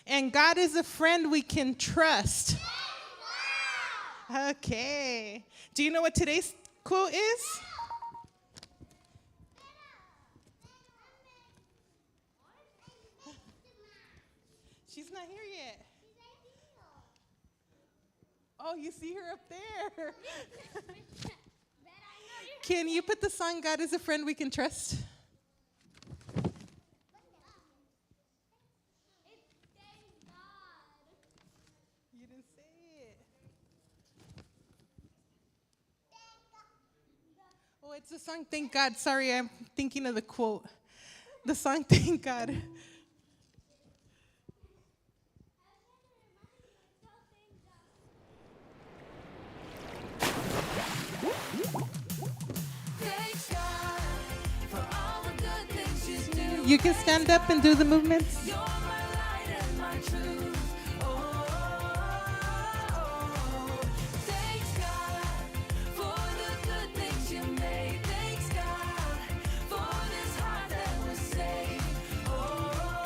And God is a friend we can trust. Okay. Do you know what today's quote is? She's not here yet. Oh, you see her up there. Can you put the song God is a Friend We Can Trust? You didn't say it. Oh, it's the song Thank God. Sorry, I'm thinking of the quote. The song Thank God. Thanks God for all the good things you do. You can stand up and do the movements. You're my light and my truth. Oh, thanks God for the good things you made. Thanks God for this heart that was saved. Oh,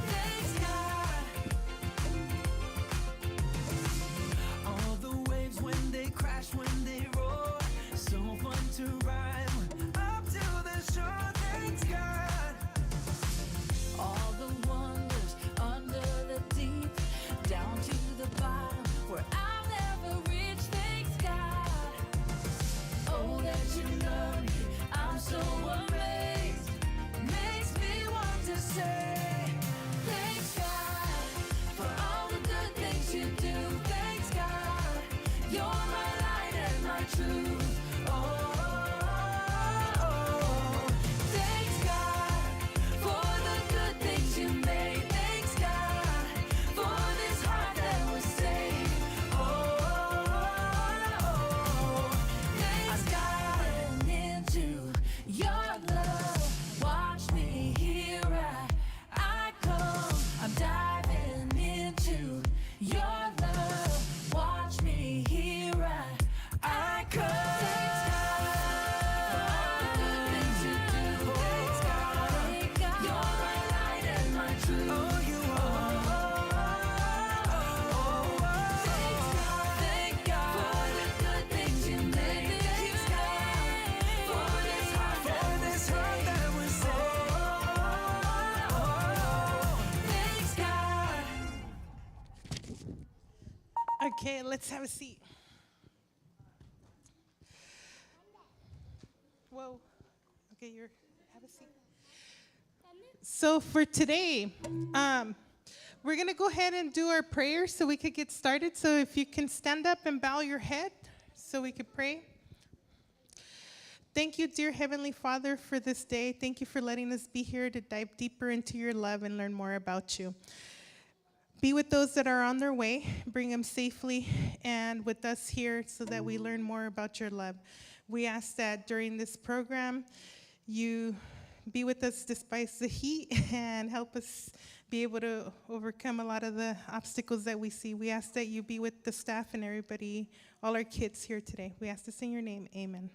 thanks God. All the waves when they crash, when they roar, so fun to ride up to the shore. Thanks God. All the wonders under the deep, down to the bottom where I'll never reach. Thanks God. Oh, that you love me, I'm so amazed. Makes me want to say, thanks God for all the good things you do. Thanks God, you're my light and my truth. Oh, thanks God for the good things you made. Thanks God for this heart that was saved. Oh, thanks God into your love. Watch me, here I come. I'm diving into your love. Watch me, here I come. Thanks God for all the good things you do. Thanks God, you're my light and my truth. Oh, you are. Thank God for the good things you made. Thanks God for this heart that was saved. Thanks God. Okay, let's have a seat. Whoa. Okay, have a seat. So for today, we're going to go ahead and do our prayer so we could get started. So if you can stand up and bow your head so we could pray. Thank you, dear Heavenly Father, for this day. Thank you for letting us be here to dive deeper into your love and learn more about you. Be with those that are on their way. Bring them safely and with us here so that we learn more about your love. We ask that during this program, you be with us despite the heat and help us be able to overcome a lot of the obstacles that we see. We ask that you be with the staff and everybody, all our kids here today. We ask this in your name. Amen.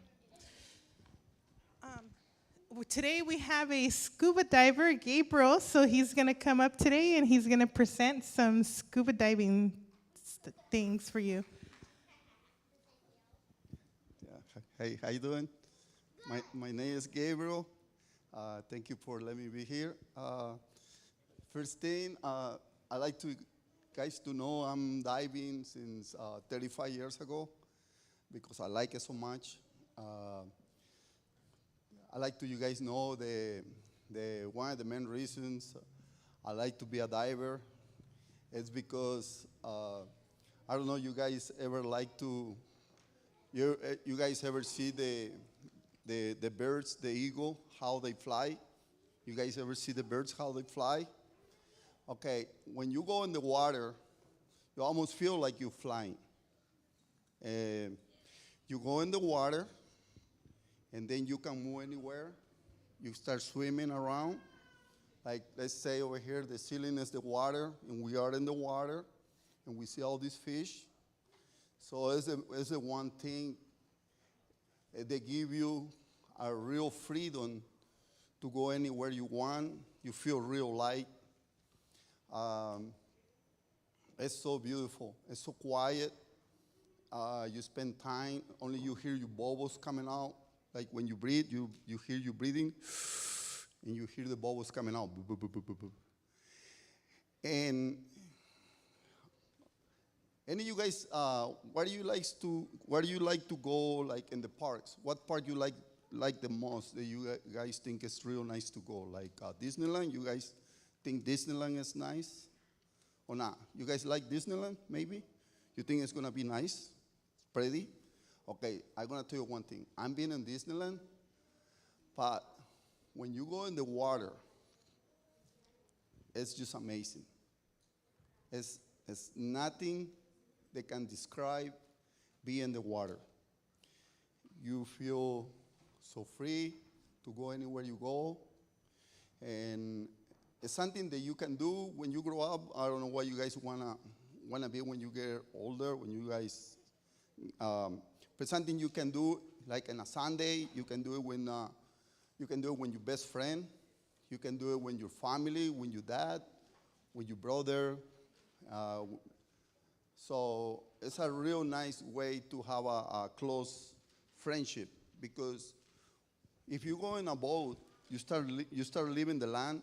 Today we have a scuba diver, Gabriel, so he's going to come up today and he's going to present some scuba diving things for you. Yeah. Hey, how you doing? My name is Gabriel. Thank you for letting me be here. First thing, I like to guys to know I'm diving since 35 years ago because I like it so much. I like to you guys know the one of the main reasons I like to be a diver is because I don't know you guys ever like to you guys ever see the birds, the eagle, how they fly? You guys ever see the birds how they fly? Okay, when you go in the water, you almost feel like you're flying. You go in the water, and then you can move anywhere. You start swimming around. Like, let's say over here, the ceiling is the water, and we are in the water, and we see all these fish. So it's the one thing, they give you a real freedom to go anywhere you want. You feel real light. Um, it's so beautiful. It's so quiet. You spend time, only you hear your bubbles coming out. Like when you breathe, you hear you breathing, and you hear the bubbles coming out. Boop, boop, boop, boop, boop, boop. And any of you guys, where do you like to go, like in the parks? What park you like the most that you guys think is real nice to go? Like Disneyland? You guys think Disneyland is nice or not? You guys like Disneyland? Maybe you think it's gonna be nice, pretty? Okay, I'm gonna tell you one thing. I'm been in Disneyland, but when you go in the water, it's just amazing. It's nothing that can describe being in the water. You feel so free to go anywhere you go, and it's something that you can do when you grow up. I don't know what you guys wanna be when you get older. When you guys, but something you can do like on a Sunday. You can do it when your best friend. You can do it when your family, when your dad, when your brother. So it's a real nice way to have a close friendship, because if you go in a boat, you start leaving the land,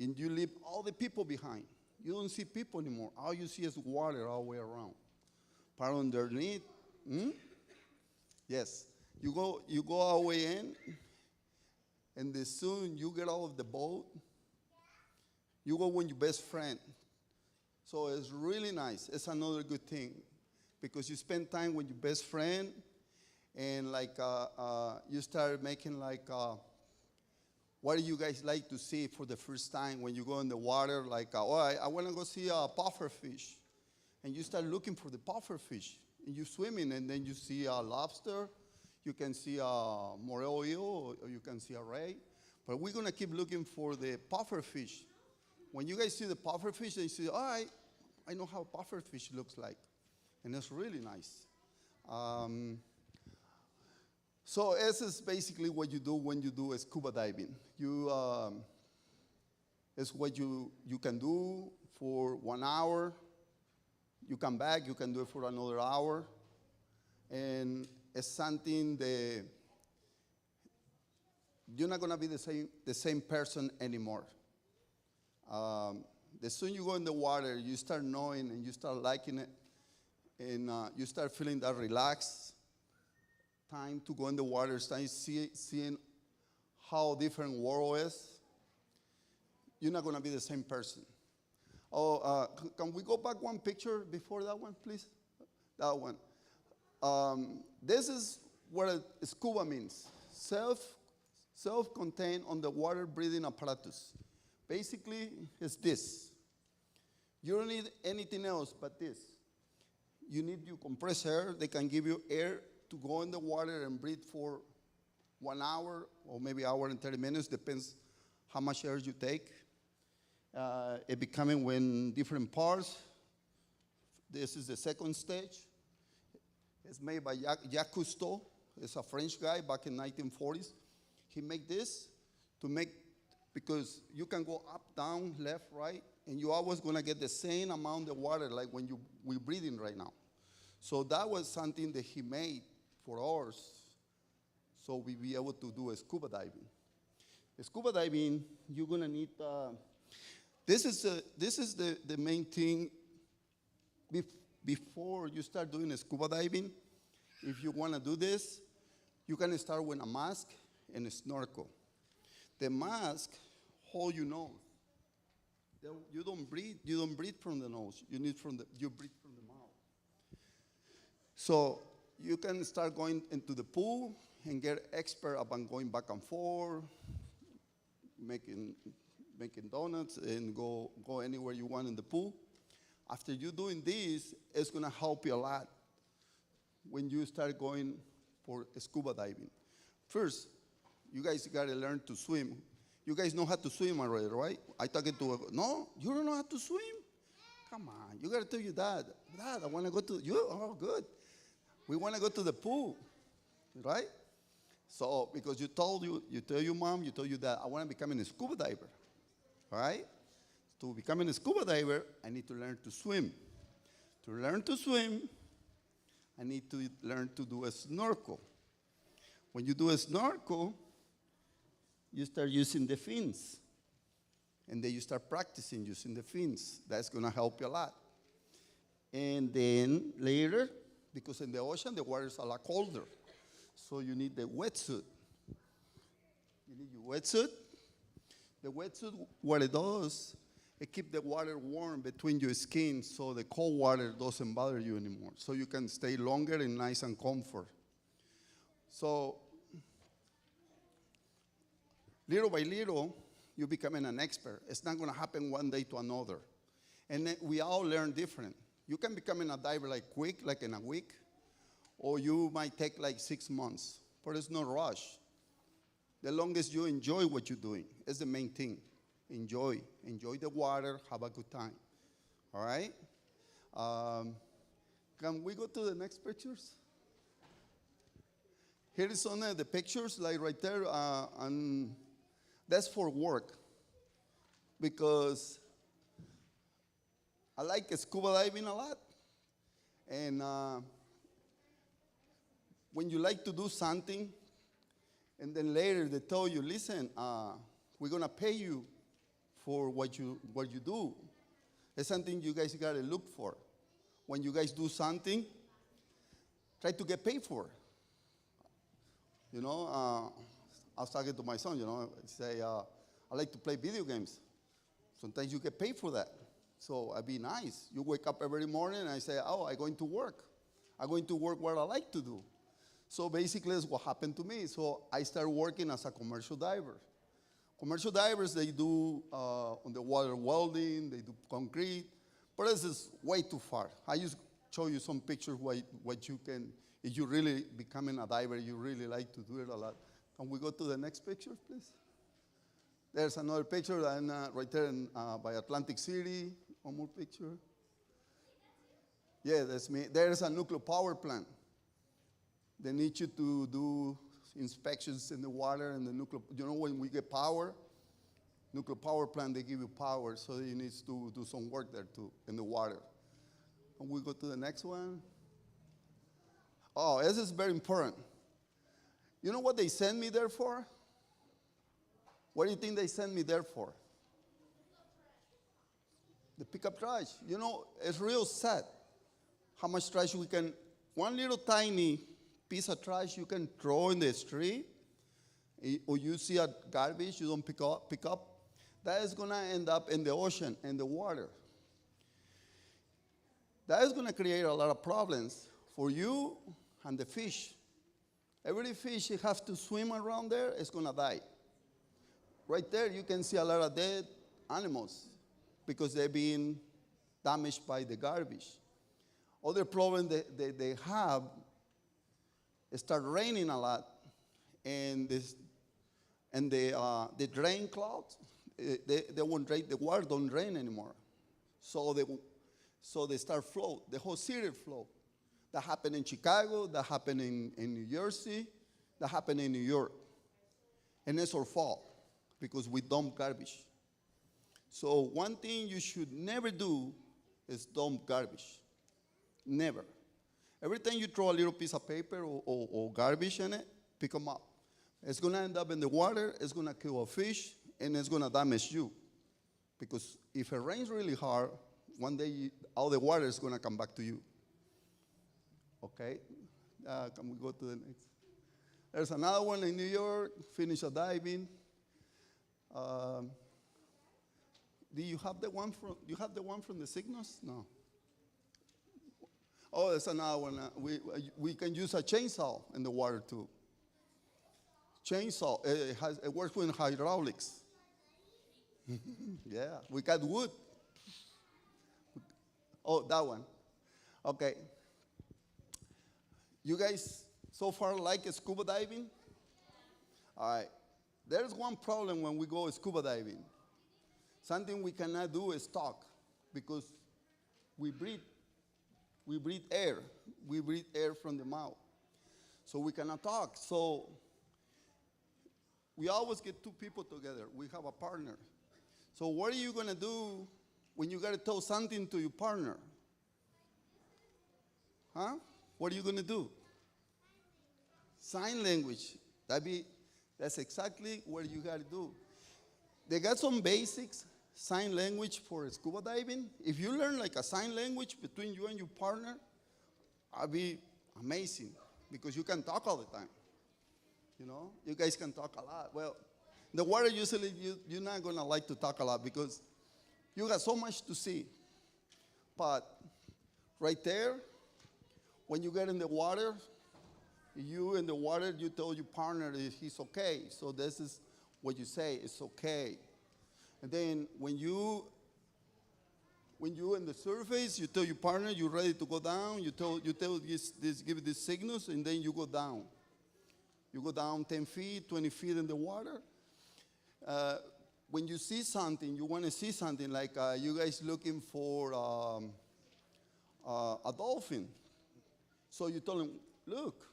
and you leave all the people behind. You don't see people anymore. All you see is water all the way around. But underneath, yes, you go all the way in, and as soon you get out of the boat, you go with your best friend. So it's really nice. It's another good thing, because you spend time with your best friend, and like you start making like, what do you guys like to see for the first time when you go in the water? Like, I want to go see a puffer fish, and you start looking for the puffer fish, and you swimming, and then you see a lobster, you can see a morel eel, or you can see a ray, but we're gonna keep looking for the puffer fish. When you guys see the puffer fish, they say, all right, I know how puffer fish looks like. And it's really nice. So this is basically what you do when you do scuba diving. It's what you can do for 1 hour. You come back, you can do it for another hour. And it's something that you're not gonna be the same person anymore. The soon you go in the water, you start knowing and you start liking it, and you start feeling that relaxed time to go in the water, start seeing how different world is. You're not going to be the same person. Oh, can we go back one picture before that one, please? That one. This is what scuba means. Self-contained underwater breathing apparatus. Basically, it's this. You don't need anything else but this. You need your compressed air. They can give you air to go in the water and breathe for 1 hour or maybe hour and 30 minutes, depends how much air you take. It becoming when different parts. This is the second stage. It's made by Jacques Cousteau. It's a French guy back in 1940s. He made this because you can go up, down, left, right, and you're always going to get the same amount of water like when we're breathing right now. So that was something that he made for us, so we be able to do scuba diving. Scuba diving, you're going to need, this is the main thing. Before you start doing scuba diving, if you want to do this, you can start with a mask and a snorkel. The mask hold your nose. You don't breathe from the nose. You breathe from the mouth. So you can start going into the pool and get expert about going back and forth, making donuts, and go anywhere you want in the pool. After you doing this, it's gonna help you a lot when you start going for scuba diving. First, you guys gotta learn to swim. You guys know how to swim already, right? No, you don't know how to swim? Come on, you gotta tell your dad, I wanna go to, oh good. We wanna go to the pool, right? So, because you tell your mom, you tell your dad, I wanna become a scuba diver, right? To become a scuba diver, I need to learn to swim. To learn to swim, I need to learn to do a snorkel. When you do a snorkel, you start using the fins. And then you start practicing using the fins. That's going to help you a lot. And then later, because in the ocean, the water is a lot colder. So you need the wetsuit. You need your wetsuit. The wetsuit, what it does, it keeps the water warm between your skin so the cold water doesn't bother you anymore. So you can stay longer and nice and comfort. So little by little, you're becoming an expert. It's not going to happen one day to another. And then we all learn different. You can become a diver like quick, like in a week, or you might take like 6 months, but it's no rush. The longest you enjoy what you're doing is the main thing. Enjoy the water, have a good time, all right? Can we go to the next pictures? Here is some of the pictures, like right there, and that's for work, because I like scuba diving a lot, and when you like to do something, and then later they tell you, listen, we're gonna pay you for what you do. It's something you guys gotta look for. When you guys do something, try to get paid for it. You know, I was talking to my son, you know, say, I like to play video games. Sometimes you get paid for that. So I'd be nice. You wake up every morning and I say, oh, I'm going to work. I'm going to work what I like to do. So basically that's what happened to me. So I started working as a commercial diver. Commercial divers, they do underwater welding, they do concrete, but this is way too far. I just show you some pictures what you can, if you really becoming a diver, you really like to do it a lot. Can we go to the next picture, please? There's another picture and, right there by Atlantic City. One more picture. Yeah, that's me. There's a nuclear power plant. They need you to do inspections in the water and the nuclear. You know, when we get power, nuclear power plant, they give you power, so you need to do some work there too in the water. And we go to the next one. Oh, this is very important. You know what they sent me there for? What do you think they sent me there for? The pickup trash. You know, it's real sad how much trash we can, one little tiny piece of trash you can throw in the street, or you see a garbage you don't pick up, that is going to end up in the ocean, in the water. That is going to create a lot of problems for you and the fish. Every fish you have to swim around there is going to die. Right there you can see a lot of dead animals because they're being damaged by the garbage. Other problem they have, it start raining a lot, and the drain clouds, they won't drain, the water don't drain anymore. So they start float, the whole city float. That happened in Chicago, that happened in New Jersey, that happened in New York. And it's our fault because we dump garbage. So one thing you should never do is dump garbage. Never. Every time you throw a little piece of paper or garbage in it, pick them up. It's going to end up in the water, it's going to kill a fish, and it's going to damage you. Because if it rains really hard, one day all the water is going to come back to you. Okay? Can we go to the next? There's another one in New York, finish a diving. Do you have the one from the signals? No. Oh, there's another one. We can use a chainsaw in the water too. Chainsaw, it works with hydraulics. Yeah, we got wood. Oh, that one. Okay. You guys so far like scuba diving? All right. There's one problem when we go scuba diving. Something we cannot do is talk because we breathe air. We breathe air from the mouth. So we cannot talk. So we always get two people together. We have a partner. So what are you gonna do when you gotta tell something to your partner? Huh? What are you gonna do? Sign language. That's exactly what you gotta do. They got some basics, sign language for scuba diving. If you learn like a sign language between you and your partner, I'll be amazing because you can talk all the time. You know, you guys can talk a lot. Well, the water usually you're not gonna like to talk a lot because you got so much to see. But right there, when you get in the water, you in the water, you tell your partner that he's okay. So this is what you say, it's okay. And then when you in the surface, you tell your partner you're ready to go down. You tell give these signals, and then you go down. You go down 10 feet, 20 feet in the water. When you see something, you want to see something like you guys looking for a dolphin. So you tell them, look,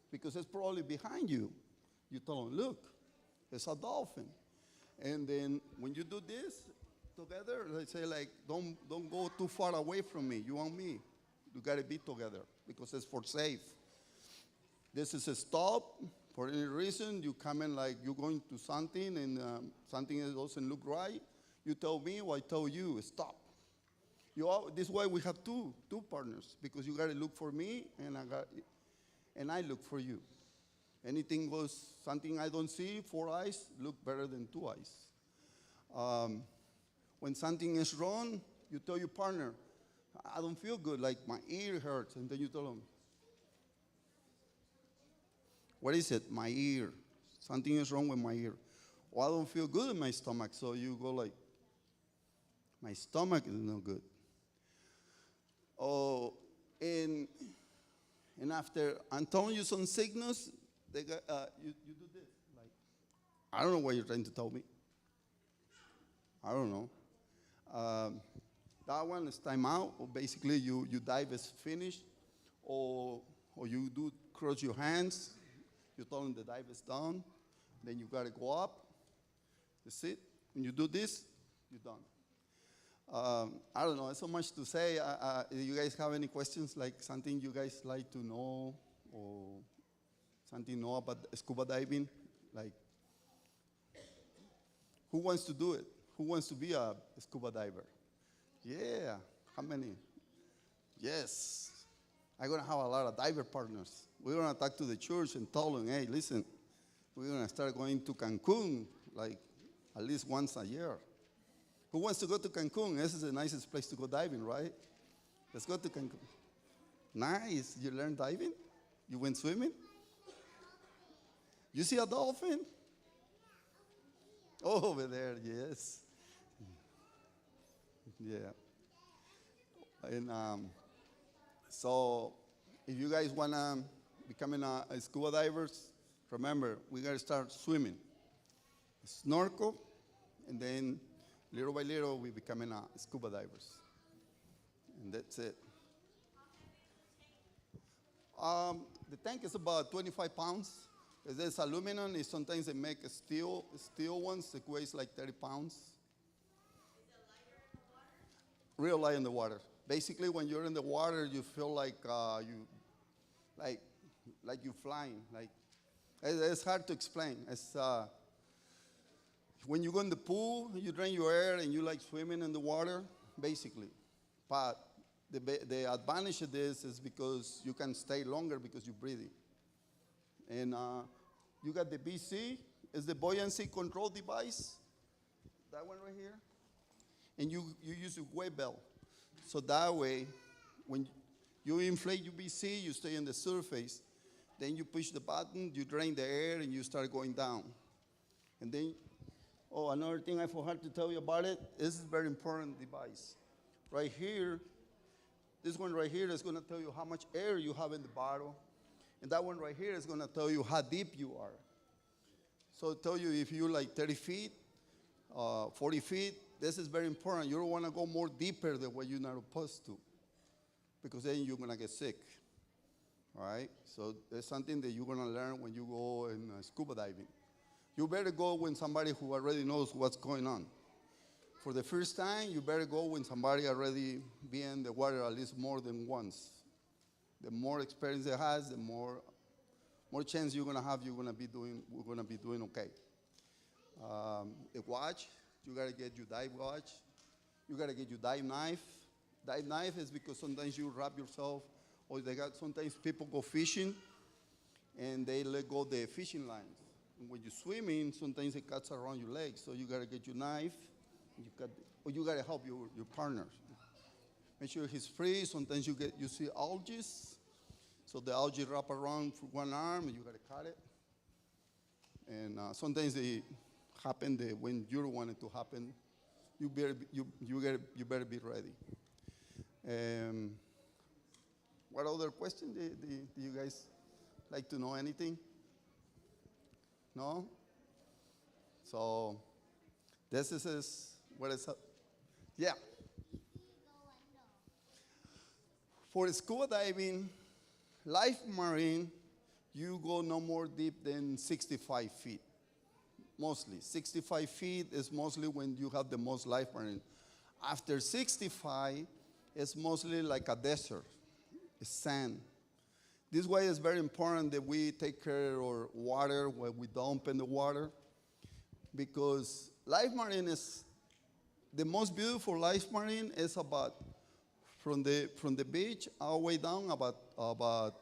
because it's probably behind you. You tell them, look, it's a dolphin. And then when you do this together, they say like, don't go too far away from me. You want me. You got to be together because it's for safe. This is a stop. For any reason, you come in like you're going to something and something that doesn't look right. You tell me or I tell you, stop. This way we have two partners because you got to look for me and I look for you. Anything goes, something I don't see, 4 eyes look better than 2 eyes. When something is wrong, you tell your partner, I don't feel good, like my ear hurts, and then you tell them, what is it? My ear. Something is wrong with my ear. Oh, I don't feel good in my stomach, so you go like, my stomach is no good. Oh, and after I'm telling you some signals, you do this. Like, I don't know what you're trying to tell me. I don't know. That one is time out, or basically you dive is finished, or you do cross your hands. You tell them the dive is done. Then you gotta go up. That's it. When you do this, you're done. I don't know. There's so much to say. Do you guys have any questions? Like something you guys like to know, or something know about scuba diving? Like, who wants to do it? Who wants to be a scuba diver? Yeah. How many? Yes. I'm gonna have a lot of diver partners. We're gonna talk to the church and tell them, hey, listen, we're gonna start going to Cancun like at least once a year. Who wants to go to Cancun? This is the nicest place to go diving, right? Let's go to Cancun. Nice. You learned diving? You went swimming? You see a dolphin? Oh, over there, yes. Yeah. And so if you guys want to become a scuba divers, remember, we got to start swimming. Snorkel, and then little by little, we becoming a scuba divers. And that's it. The tank is about 25 pounds. There's aluminum, and sometimes they make steel ones that weighs like 30 pounds. Real light in the water. Basically, when you're in the water, you feel like you're flying. Like it's hard to explain. It's when you go in the pool, you drain your air and you like swimming in the water, basically. But the advantage of this is because you can stay longer because you're breathing. And you got the BC, it's the buoyancy control device. That one right here. And you use a weight belt. So that way, when you inflate your BC, you stay on the surface. Then you push the button, you drain the air, and you start going down. And then, another thing I forgot to tell you about it, this is a very important device. Right here, this one right here is going to tell you how much air you have in the bottle. And that one right here is going to tell you how deep you are. So it'll tell you if you're like 30 feet, 40 feet, this is very important. You don't want to go more deeper than what you're not supposed to, because then you're going to get sick, all right? So there's something that you're going to learn when you go in scuba diving. You better go when somebody who already knows what's going on. For the first time, you better go when somebody already been in the water at least more than once. The more experience it has, the more chance you're gonna have. We're gonna be doing okay. A watch, you gotta get your dive watch. You gotta get your dive knife. Dive knife is because sometimes you wrap yourself, or sometimes people go fishing, and they let go the fishing lines. And when you're swimming, sometimes it cuts around your legs. So you gotta get your knife, or you gotta help your partner. Make sure he's free. Sometimes you see algae, so the algae wrap around for one arm, and you gotta cut it. And sometimes they happen when you don't want it to happen. You better be ready. What other question? Do you guys like to know anything? No? So this is what is up. Yeah. For scuba diving, life marine, you go no more deep than 65 feet. Mostly. 65 feet is mostly when you have the most life marine. After 65, it's mostly like a desert. It's sand. This is why it's very important that we take care of our water when we dump in the water, because life marine is the most beautiful. Life marine is about from the beach all the way down about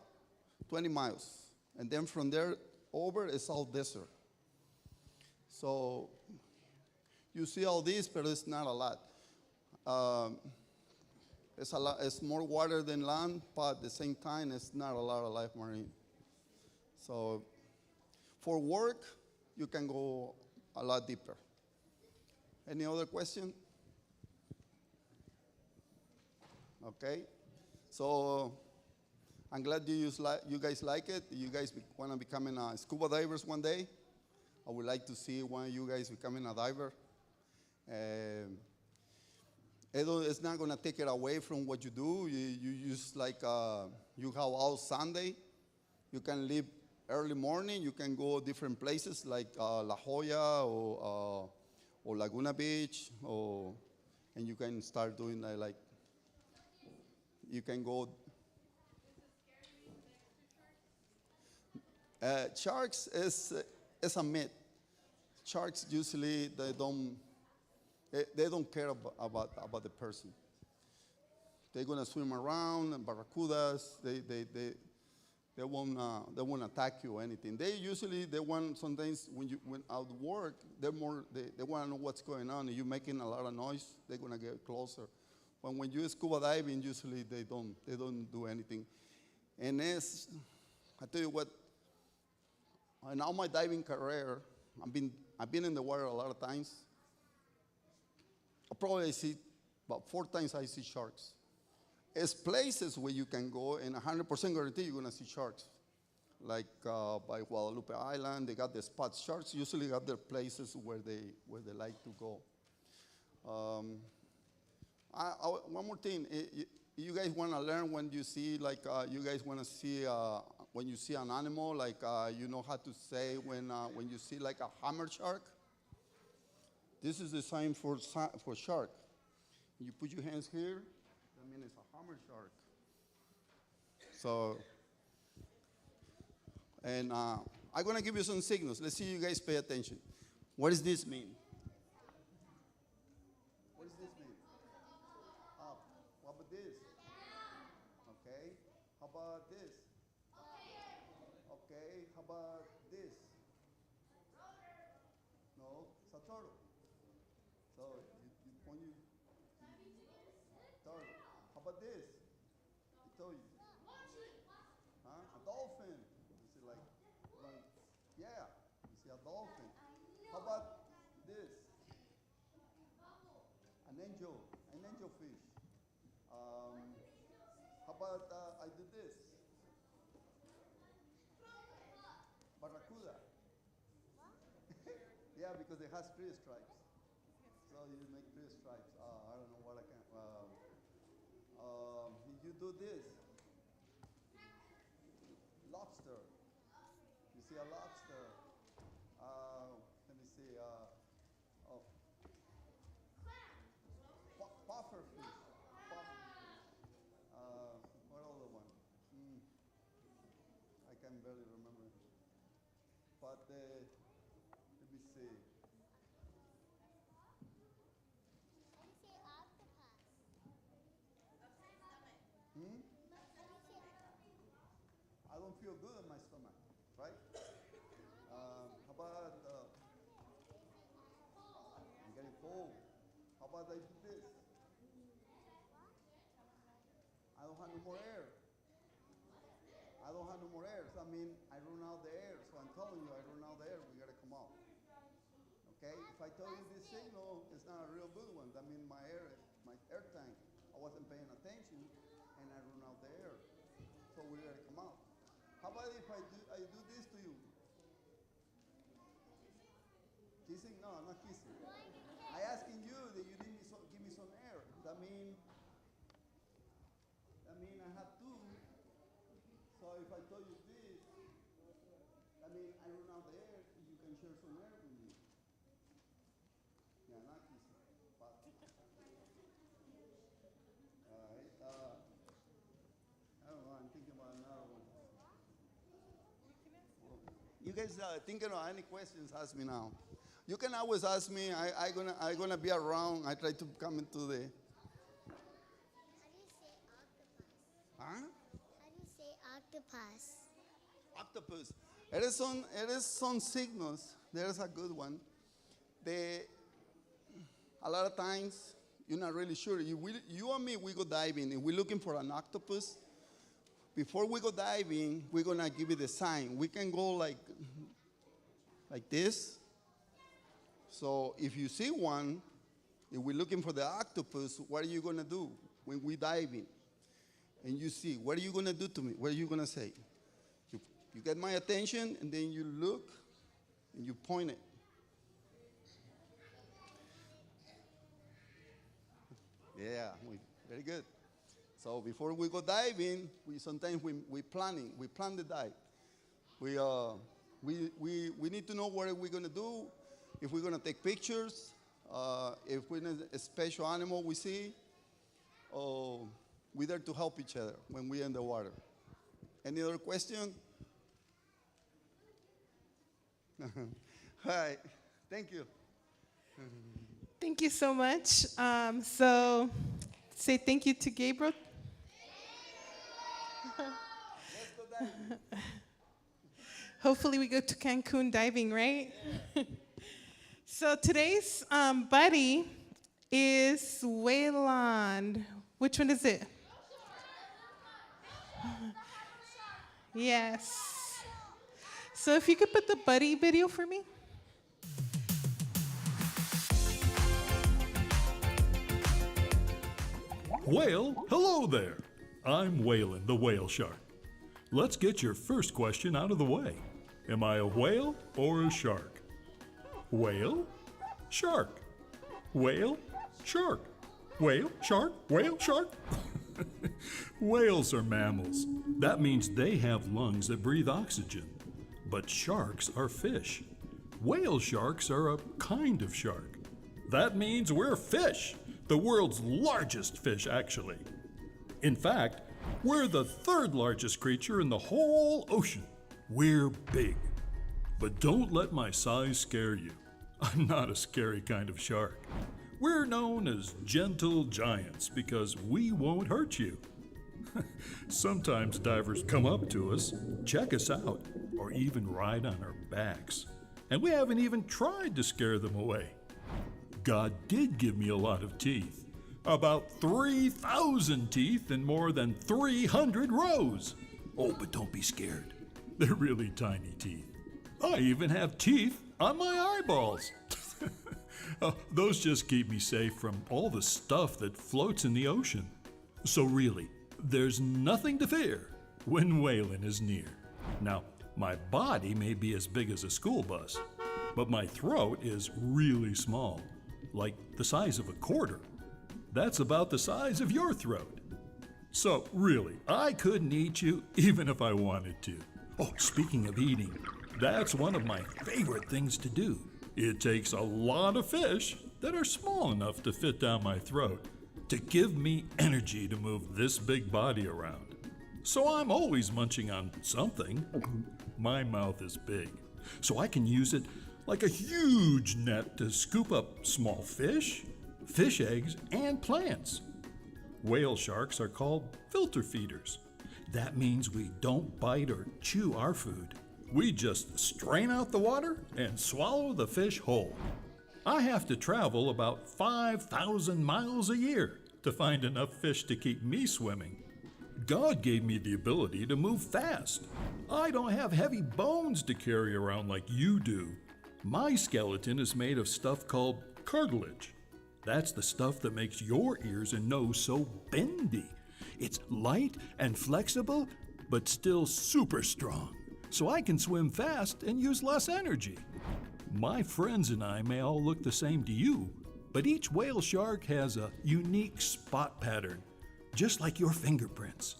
20 miles, and then from there over is all desert. So you see all this, but it's not a lot. It's more water than land, but at the same time, it's not a lot of life marine. So for work, you can go a lot deeper. Any other question? Okay. So I'm glad you guys like it. You guys want to becoming scuba divers one day. I would like to see one of you guys becoming a diver. It's not going to take it away from what you do. You just like, you have all Sunday. You can leave early morning. You can go different places like La Jolla or Laguna Beach, and you can start doing like, you can go. Sharks is a myth. Sharks usually they don't care about the person. They're gonna swim around, and barracudas. They won't attack you or anything. They want sometimes when out work they want to know what's going on. If you're making a lot of noise, they're gonna get closer. But when you're scuba diving, usually they don't do anything. And I tell you what, in all my diving career, I've been in the water a lot of times. Probably I see about 4 times I see sharks. It's places where you can go, and 100% guarantee you're gonna see sharks. Like by Guadalupe Island, they got the spot sharks. Usually got their places where they like to go. One more thing, you guys want to learn when you see you guys want to see when you see an animal, like you know how to say when you see like a hammer shark. This is the sign for shark. You put your hands here, that means it's a hammer shark. So, and I'm gonna give you some signals. Let's see you guys pay attention. What does this mean? What does this mean? Up. What about this? Okay. How about this? Okay. How about this? No, it's a turtle. So you point your turtle. How about this? I told you. Huh? A dolphin. You see like, yeah. You see a dolphin. How about this? An angelfish. How about I do this? Barracuda. Yeah, because it has 3 stripes. So you make 3 stripes. I don't know what I can. You do this. Lobster. You see a lobster. can barely remember. But let me see. I don't feel good in my stomach, right? How about I'm getting cold? How about I do this? I don't have no more air. I don't have no more air. So I mean, I run out the air. So I'm telling you, I run out the air. We gotta come out. Okay? If I tell you this signal, it's not a real good one. That means my air tank, I wasn't paying attention, and I run out the air. So we gotta come out. How about if I do this to you? Kissing? No, I'm not kissing. I asking you that you didn't give me some air. That mean I have two. So if I told you this, I mean I run out the air. You can share some air with me. Yeah, not kissing. But, all right. I don't know. I'm thinking about another one. You guys thinking of any questions? Ask me now. You can always ask me. I'm gonna be around. I try to come into the. How do you say octopus? Octopus. It is some signals. There's a good one. A lot of times you're not really sure. You and me, we go diving. If we're looking for an octopus, before we go diving, we're gonna give you the sign. We can go like this. So if you see one, if we're looking for the octopus, what are you gonna do when we diving? And you see, what are you gonna do to me? What are you gonna say? You get my attention, and then you look, and you point it. Yeah, very good. So before we go diving, we plan the dive. We need to know what we're gonna do, if we're gonna take pictures, if we're a special animal we see, or we're there to help each other when we're in the water. Any other question? All right, thank you. Thank you so much. So say thank you to Gabriel. Let's go diving. Hopefully we go to Cancun diving, right? So today's buddy is Wayland. Which one is it? Yes. So if you could put the buddy video for me. Whale, hello there. I'm Waylon, the whale shark. Let's get your first question out of the way. Am I a whale or a shark? Whale, shark. Whale, shark. Whale, shark, whale, shark. Whales are mammals. That means they have lungs that breathe oxygen. But sharks are fish. Whale sharks are a kind of shark. That means we're fish. The world's largest fish, actually. In fact, we're the third largest creature in the whole ocean. We're big. But don't let my size scare you. I'm not a scary kind of shark. We're known as gentle giants because we won't hurt you. Sometimes divers come up to us, check us out, or even ride on our backs. And we haven't even tried to scare them away. God did give me a lot of teeth. About 3,000 teeth and more than 300 rows. Oh, but don't be scared. They're really tiny teeth. I even have teeth on my eyeballs. Those just keep me safe from all the stuff that floats in the ocean. So really, there's nothing to fear when Waylon is near. Now, my body may be as big as a school bus, but my throat is really small, like the size of a quarter. That's about the size of your throat. So really, I couldn't eat you even if I wanted to. Oh, speaking of eating, that's one of my favorite things to do. It takes a lot of fish that are small enough to fit down my throat to give me energy to move this big body around. So I'm always munching on something. My mouth is big, so I can use it like a huge net to scoop up small fish, fish eggs, and plants. Whale sharks are called filter feeders. That means we don't bite or chew our food. We just strain out the water and swallow the fish whole. I have to travel about 5,000 miles a year to find enough fish to keep me swimming. God gave me the ability to move fast. I don't have heavy bones to carry around like you do. My skeleton is made of stuff called cartilage. That's the stuff that makes your ears and nose so bendy. It's light and flexible, but still super strong, so I can swim fast and use less energy. My friends and I may all look the same to you, but each whale shark has a unique spot pattern, just like your fingerprints.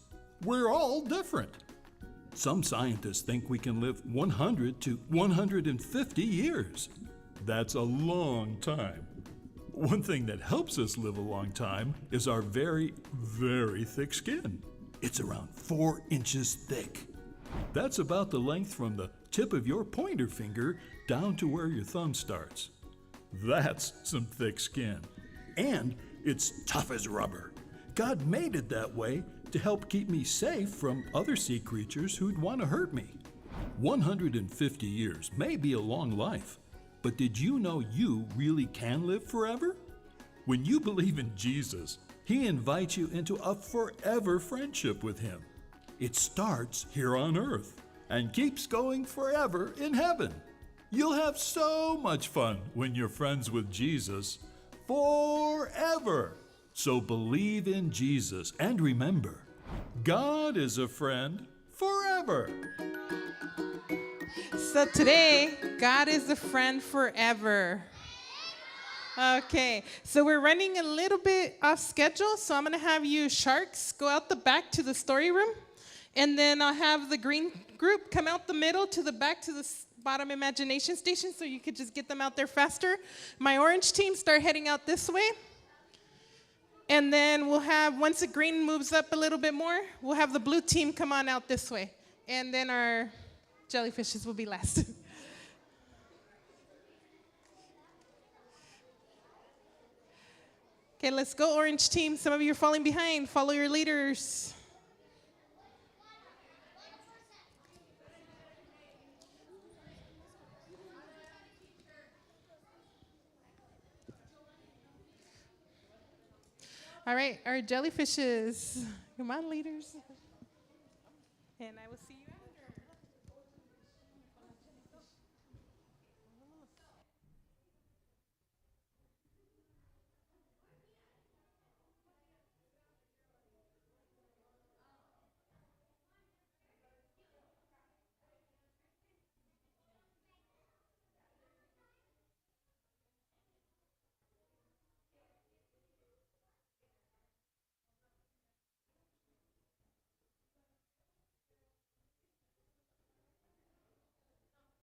We're all different. Some scientists think we can live 100 to 150 years. That's a long time. One thing that helps us live a long time is our very, very thick skin. It's around 4 inches thick. That's about the length from the tip of your pointer finger down to where your thumb starts. That's some thick skin. And it's tough as rubber. God made it that way to help keep me safe from other sea creatures who'd want to hurt me. 150 years may be a long life, but did you know you really can live forever? When you believe in Jesus, He invites you into a forever friendship with Him. It starts here on earth and keeps going forever in heaven. You'll have so much fun when you're friends with Jesus forever. So believe in Jesus and remember, God is a friend forever. So today, God is a friend forever. Okay, so we're running a little bit off schedule, so I'm going to have you sharks go out the back to the story room, and then I'll have the green group come out the middle to the back to the bottom imagination station, so you could just get them out there faster. My orange team start heading out this way. And then we'll have, once the green moves up a little bit more, we'll have the blue team come on out this way. And then our jellyfishes will be last. Okay, let's go, orange team. Some of you are falling behind. Follow your leaders. All right, our jellyfishes. Come on, leaders. And I will see you.